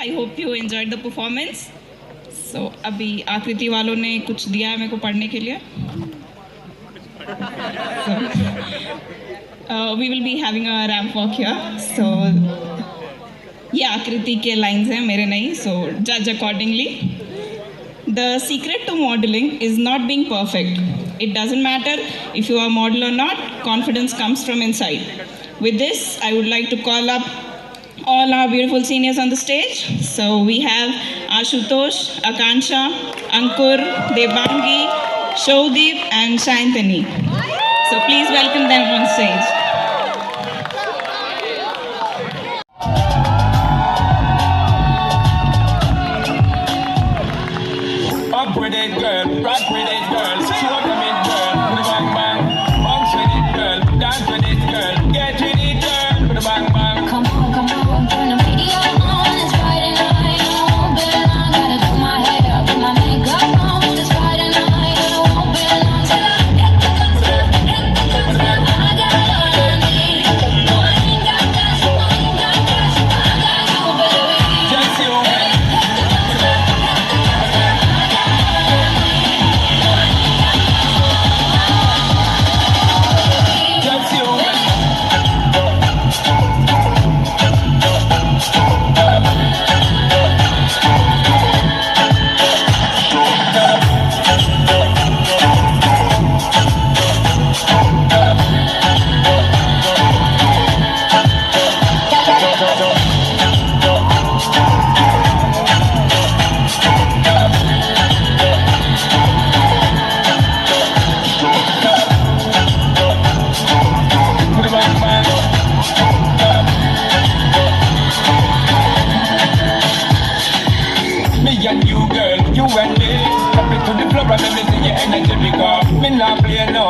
I hope you enjoyed the performance. So अभी आकृति वालों ने कुछ दिया है मेरे को पढ़ने के लिए. So we will be having a ramp walk here. So ये आकृति के lines हैं मेरे नहीं. So judge accordingly. The secret to modeling is not being perfect. It doesn't matter if you are a model or not. Confidence comes from inside. With this, I would like to call up all our beautiful seniors on the stage. So we have Ashutosh, Akansha, Ankur, Devangi, Showdeep and Shantani. So please welcome them on stage. Up with it, girl. Rock with it, girl. Show them it, girl. With a bang bang. Bounce with it, girl. Dance with it, girl. Get with it, girl. With a bang bang. Come on, turn the video on. It's Friday night. I won't be long. Gotta do my hair up, put my makeup on. It's Friday night. I won't be long till I hit the concert. I got all I need. No, I ain't got cash. I got you, baby. Just you, man. Just you, man. With a bang bang. Me and you, girl, you and me. Step it to the floor and let me see your energy because me not play no.